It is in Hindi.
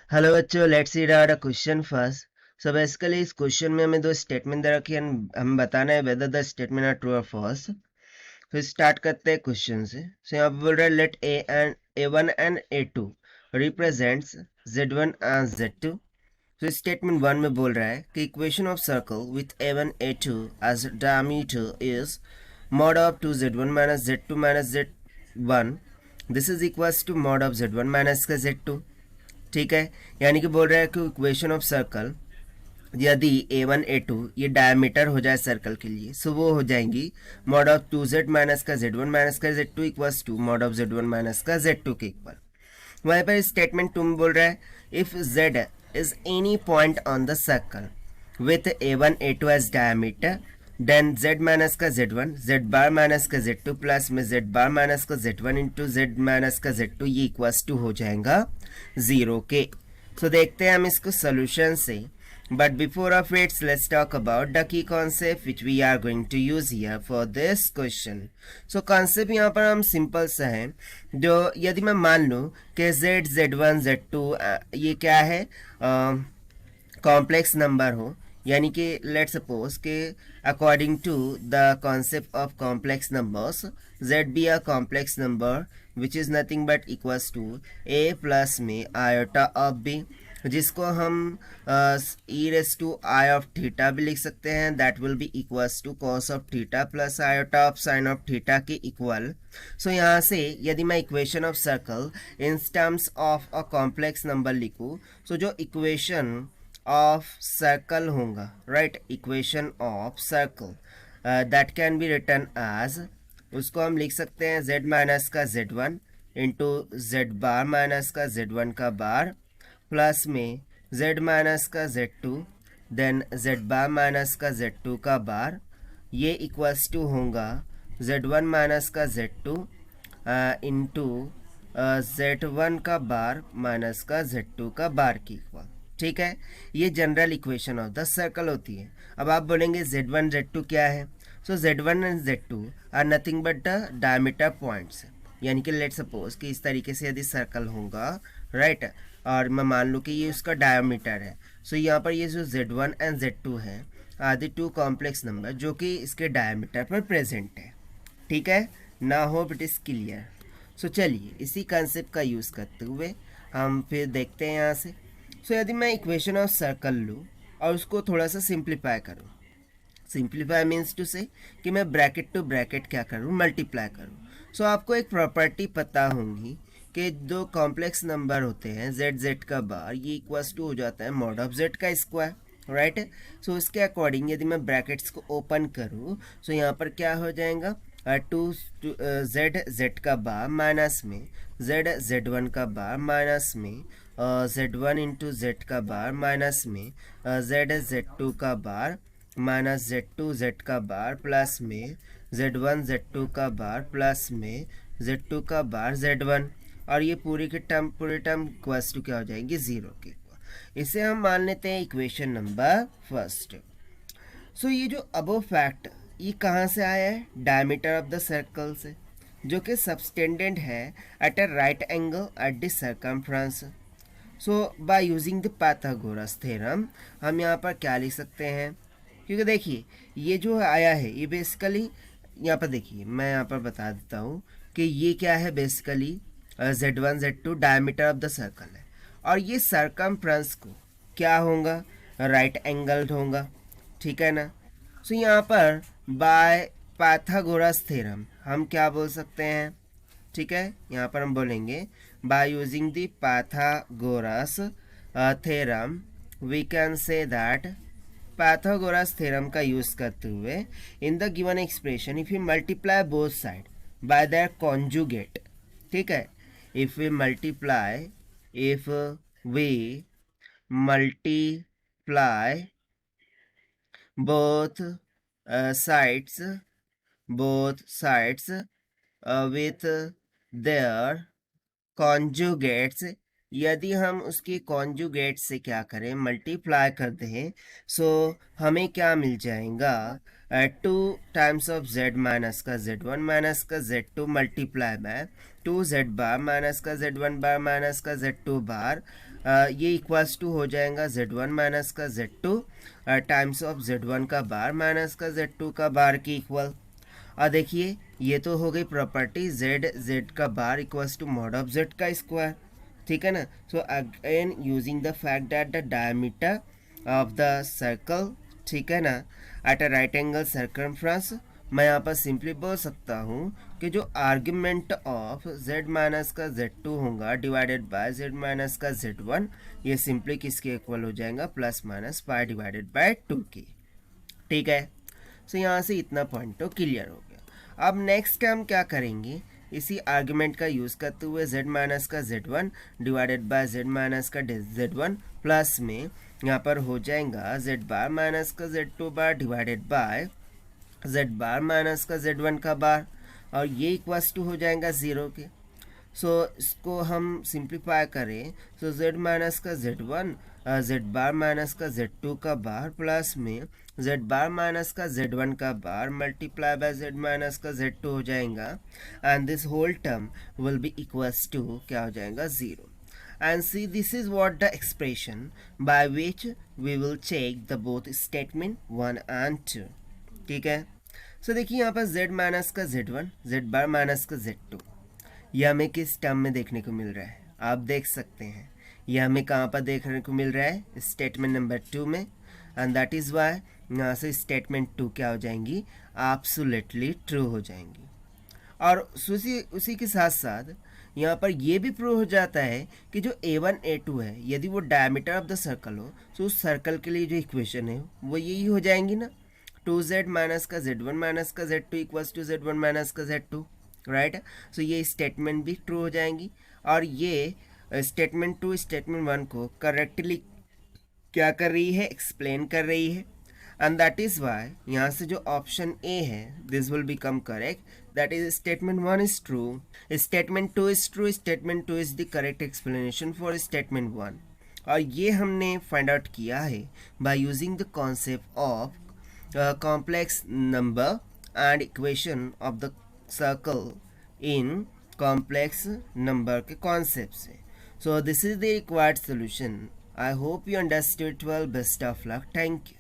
हेलो बच्चों, let's read out a question first. So basically इस क्वेश्चन में हमें दो स्टेटमेंट दे रखी है, हमें बताना है whether the statement are true और फॉल्स। फिर स्टार्ट करते हैं क्वेश्चन से। सो यहाँ पे बोल रहा है let A one and A two represents Z one and Z two. तो स्टेटमेंट वन में बोल रहा है कि equation of circle with A one A two as diameter is mod of 2z1 minus z2 minus z1, this is equals to mod of z1 minus का z2। ठीक है, यानी कि बोल रहा है कि इक्वेशन ऑफ सर्कल यदि a1 a2 ये डायमीटर हो जाए सर्कल के लिए, सो वो हो जाएंगी मॉड ऑफ 2z माइनस का z1 माइनस का z2 equals to mod of z1 minus का z2 के इक्वल। वहीं पर स्टेटमेंट टू में बोल रहा है if z is any point on the circle with a1 a2 as diameter then z minus का z1 z बार माइनस का z2 प्लस में z बार माइनस का z1 इंटू z माइनस का z2 ये इक्वल्स टू हो जाएगा 0 के। तो देखते हैं हम इसको सोल्यूशन से, but before of it let's talk about the key concept which we are going to use here for this question. So concept यहाँ पर हम सिंपल सा है, जो यदि मैं मान लूँ कि z z1 z2 ये क्या है कॉम्प्लेक्स नंबर हो, यानी कि लेट सपोज के according to the concept of complex numbers z be a complex number which is nothing but equals to a plus में आयोटा ऑफ b, जिसको हम e raise to i of theta भी लिख सकते हैं, that will be equals to cos of theta plus iota of sine of theta के इक्वल। सो यहाँ से यदि मैं equation of circle in terms of a complex number लिखूँ, सो जो इक्वेशन ऑफ सर्कल होगा, right, equation of circle that can be written as, उसको हम लिख सकते हैं z माइनस का z1 इंटू जेड बार माइनस का z1 का बार प्लस में z माइनस का z2 then z bar minus का z2 का बार, ये इक्वल्स टू होगा z1 माइनस का z2 इंटू z1 का बार माइनस का z2 का बार की इक्वल। ठीक है, ये general equation of the circle होती है। अब आप बोलेंगे z1 z2 क्या है? So z1 and z2 are nothing but the diameter points, यानी कि लेट सपोज कि इस तरीके से यदि सर्कल होगा, राइट, और मैं मान लूँ कि ये उसका डायमीटर है, सो यहाँ पर ये जो z1 एंड z2 है are the two complex number जो कि इसके डायमीटर पर प्रेजेंट है। ठीक है, ना हो इट इज़ क्लियर। सो चलिए इसी कंसेप्ट का यूज़ करते हुए हम फिर देखते हैं यहाँ से। सो यदि मैं इक्वेशन ऑफ सर्कल लूँ और उसको थोड़ा सा सिंप्लीफाई करूँ, सिंप्लीफाई मीन्स टू से कि मैं ब्रैकेट टू ब्रैकेट क्या करूँ, मल्टीप्लाई करूँ। सो आपको एक प्रॉपर्टी पता होगी कि दो कॉम्प्लेक्स नंबर होते हैं जेड जेड का बार, ये इक्वल्स टू हो जाता है मॉड ऑफ जेड का स्क्वायर, राइट। सो इसके अकॉर्डिंग यदि मैं ब्रैकेट्स को ओपन करूँ, सो यहाँ पर क्या हो जाएगा, टू जेड जेड का बार माइनस में जेड जेड वन का बार माइनस में जेड वन इंटू जेड का बार माइनस में जेड जेड टू का बार माइनस जेड टू जेड का बार प्लस में जेड वन जेड टू का बार प्लस में जेड टू का बार जेड वन, और ये पूरी टर्म इक्वल्स टू क्या हो जाएंगे, 0 के इक्वल। इसे हम मान लेते हैं इक्वेशन नंबर फर्स्ट। सो ये जो अबो फैक्ट ये कहाँ से आया है, डायमीटर ऑफ द सर्कल से, जो कि सबटेंडेंट है eight a right angle at the circumference. So bye using the Pythagoras theorem हम यहाँ पर क्या लिख सकते हैं, क्योंकि देखिए ये जो आया है ये बेसिकली यहाँ पर देखिए मैं यहाँ पर बता देता हूँ कि ये क्या है, basically z1 z2 diameter of the circle है, और ये सर्कमफ्रेंस को क्या होगा, राइट एंगल्ड होगा। ठीक है ना। सो यहाँ पर बाय पाइथागोरस थ्योरम हम क्या बोल सकते हैं, ठीक है, यहाँ पर हम बोलेंगे by using the Pythagoras theorem we can say that, Pythagoras theorem का यूज करते हुए in the given expression if you multiply both side by their conjugate, ठीक है, if we multiply both sides with their conjugates, यदि हम उसकी कॉन्जुगेट से क्या करें, मल्टीप्लाई करते हैं, सो हमें क्या मिल जाएगा, 2 टाइम्स ऑफ z माइनस का z1 माइनस का z2 multiply by 2 z bar minus का z1 बार माइनस का z2 बार ये इक्वल्स टू हो जाएगा z1 माइनस का z2 टाइम्स ऑफ z1 का बार माइनस का z2 का बार की इक्वल। और देखिए ये तो हो गई प्रॉपर्टी z का bar equals to mod of z का स्क्वायर, ठीक है ना। So again using the fact that the diameter of the circle, ठीक है ना, at a right angle circumference, मैं यहाँ पर सिंपली बोल सकता हूँ कि जो आर्ग्यूमेंट ऑफ z माइनस का z2 होगा डिवाइडेड बाय z माइनस का z1, ये सिंपली किसके इक्वल हो जाएगा, plus minus pi divided by 2 की, ठीक है। सो यहाँ से इतना पॉइंट तो क्लियर हो गया। अब नेक्स्ट हम क्या करेंगे, इसी आर्ग्यूमेंट का यूज़ करते हुए z माइनस का z1 divided by z minus का z1 प्लस में यहाँ पर हो जाएगा z बार माइनस का z2 bar divided by z bar minus का z1 का बार, और ये इक्वल्स टू हो जाएगा 0 के। सो इसको हम सिंप्लीफाई करें, सो z माइनस का z1 z बार माइनस का z2 का बार प्लस में z बार माइनस का z1 का bar multiply by z minus का z2 हो जाएगा, and this whole term will be equals to क्या हो जाएगा, 0। And see, this is what the expression by which we will check the both statement 1 and 2, ठीक है। सो देखिए यहाँ पर z माइनस का z1 z बार माइनस का z2, यह हमें किस टर्म में देखने को मिल रहा है, आप देख सकते हैं यह हमें कहाँ पर देखने को मिल रहा है, स्टेटमेंट नंबर 2 में, एंड दैट इज़ वाई यहाँ से स्टेटमेंट 2 क्या हो जाएंगी, एब्सोल्युटली ट्रू हो जाएंगी। और उसी के साथ साथ यहाँ पर ये भी प्रूव हो जाता है कि जो a1 a2 है, यदि वो डायमीटर ऑफ द सर्कल हो तो उस सर्कल के लिए जो इक्वेशन है वो यही हो जाएंगी ना, 2z माइनस का z1 माइनस का z2 equals to z1 minus का z2, राइट। सो ये स्टेटमेंट भी ट्रू हो जाएंगी, और ये स्टेटमेंट 2 स्टेटमेंट 1 को करेक्टली क्या कर रही है, एक्सप्लेन कर रही है, एंड दैट इज वाई यहाँ से जो ऑप्शन ए है this will become correct, that is statement 1 is true, statement 2 is true, statement 2 is the correct explanation for statement 1। और ये हमने फाइंड आउट किया है bye using the concept of complex number and equation of the circle in complex number के कॉन्सेप्ट से। So this is the required solution. I hope you understood well. Best of luck. Thank you.